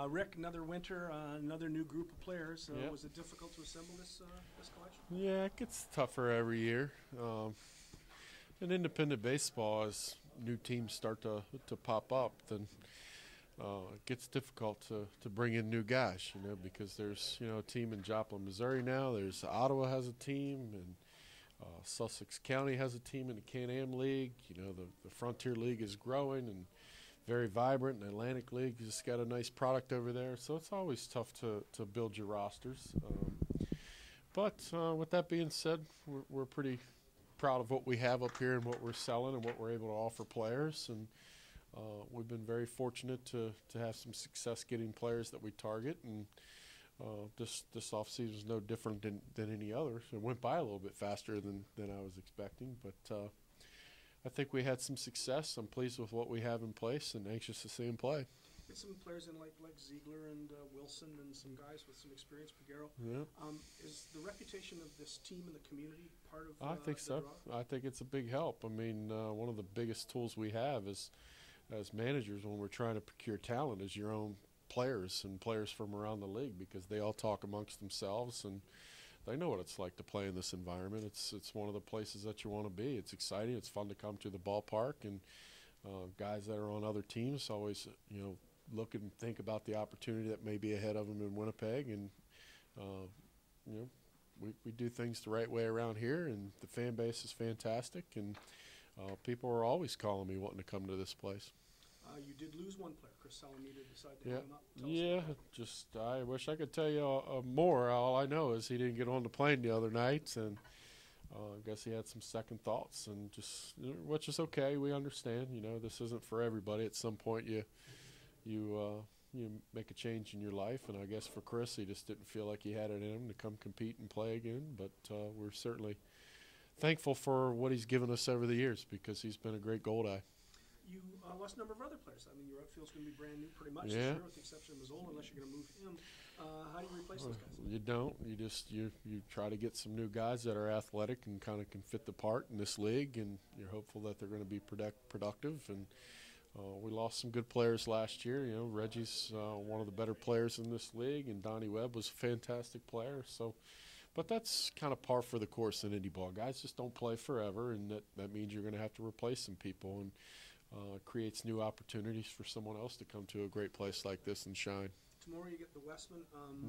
Rick, another winter, another new group of players. Yeah. Was it difficult to assemble this collection? Yeah, it gets tougher every year. In independent baseball, as new teams start to pop up, then it gets difficult to bring in new guys, because there's, a team in Joplin, Missouri now. There's Ottawa has a team, and Sussex County has a team in the Can-Am League. The Frontier League is growing and very vibrant, and the Atlantic League just got a nice product over there. So it's always tough to build your rosters. But with that being said, we're pretty proud of what we have up here and what we're selling and what we're able to offer players. And we've been very fortunate to have some success getting players that we target. And this offseason is no different than any other. It went by a little bit faster than I was expecting. But I think we had some success. I'm pleased with what we have in place and anxious to see him play. Get some players in like Ziegler and Wilson and some guys with some experience, Piguero. Yeah. Is the reputation of this team in the community part of I think so. draw? I think it's a big help. I mean, one of the biggest tools we have is as managers when we're trying to procure talent is your own players and players from around the league, because they all talk amongst themselves and they know what it's like to play in this environment. It's one of the places that you want to be. It's exciting. It's fun to come to the ballpark, and guys that are on other teams always, look and think about the opportunity that may be ahead of them in Winnipeg. And, we do things the right way around here, and the fan base is fantastic, and people are always calling me wanting to come to this place. You did lose one player. Chris Salamita decided to Yeah, hang him up. I wish I could tell you more. All I know is he didn't get on the plane the other night, and I guess he had some second thoughts, and which is okay. We understand. This isn't for everybody. At some point, you make a change in your life, and I guess for Chris, he just didn't feel like he had it in him to come compete and play again. But we're certainly thankful for what he's given us over the years, because he's been a great Goldeye. You lost a number of other players. I mean, your outfield's going to be brand new pretty much Yeah. this year, with the exception of Mazzola, unless you're going to move him. How do you replace those guys? You don't. You try to get some new guys that are athletic and kind of can fit the part in this league, and you're hopeful that they're going to be productive. And we lost some good players last year. Reggie's one of the better players in this league, and Donnie Webb was a fantastic player. So, but that's kind of par for the course in indie ball. Guys just don't play forever, and that means you're going to have to replace some people, and creates new opportunities for someone else to come to a great place like this and shine. Tomorrow you get the Westman.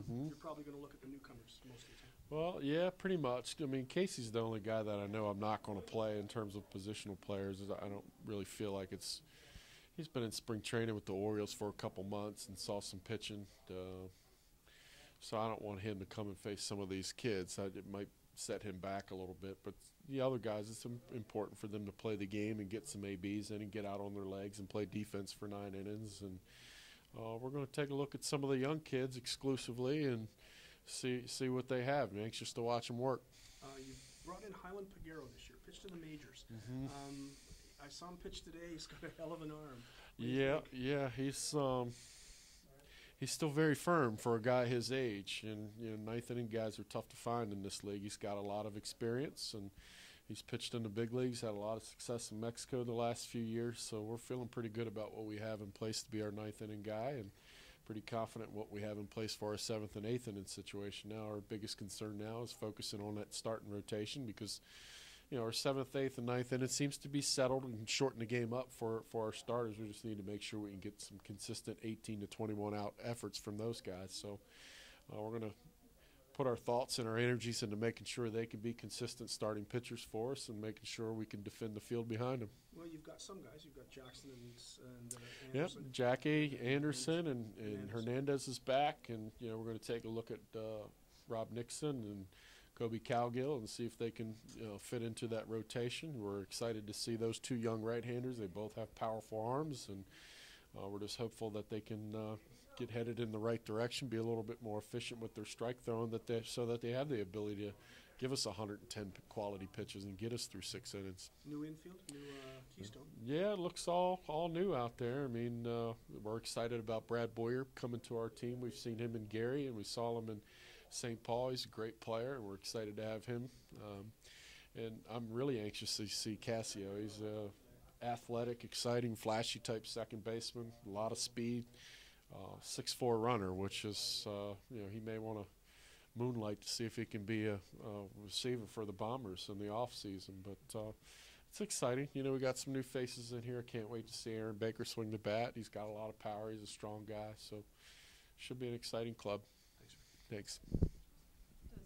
You're probably going to look at the newcomers most of the time. Well, yeah, pretty much. I mean, Casey's the only guy that I know I'm not going to play in terms of positional players. I don't really feel like it's – he's been in spring training with the Orioles for a couple months and saw some pitching. So I don't want him to come and face some of these kids. It might set him back a little bit. But the other guys, it's important for them to play the game and get some ABs in and get out on their legs and play defense for 9 innings. And we're going to take a look at some of the young kids exclusively and see what they have. I'm anxious to watch them work. You brought in Highland Piguero this year, pitched in the majors. I saw him pitch today. He's got a hell of an arm. Yeah, he's still very firm for a guy his age, and ninth inning guys are tough to find in this league. He's got a lot of experience, and he's pitched in the big leagues, had a lot of success in Mexico the last few years, so we're feeling pretty good about what we have in place to be our ninth inning guy, and pretty confident in what we have in place for our seventh and eighth inning situation. Now our biggest concern now is focusing on that starting rotation, because our seventh, eighth, and ninth inning seems to be settled and shorten the game up for our starters. We just need to make sure we can get some consistent 18 to 21 out efforts from those guys. So we're going to put our thoughts and our energies into making sure they can be consistent starting pitchers for us and making sure we can defend the field behind them. Well, you've got some guys. You've got Jackson and Anderson. Yep, Jackie, Anderson, and Hernandez is back. And, we're going to take a look at Rob Nixon and Kobe Cowgill and see if they can fit into that rotation. We're excited to see those two young right-handers. They both have powerful arms, and we're just hopeful that they can get headed in the right direction, be a little bit more efficient with their strike throwing, so that they have the ability to give us 110 quality pitches and get us through 6 innings. New infield, new Keystone. Yeah, it looks all new out there. I mean, we're excited about Brad Boyer coming to our team. We've seen him in Gary, and we saw him in St. Paul. He's a great player, and we're excited to have him. And I'm really anxious to see Cassio. He's a athletic, exciting, flashy type second baseman, a lot of speed. 6'4" runner, which is he may want to moonlight to see if he can be a receiver for the Bombers in the off season. But it's exciting. We got some new faces in here. Can't wait to see Aaron Baker swing the bat. He's got a lot of power. He's a strong guy, so should be an exciting club. Thanks. Thanks.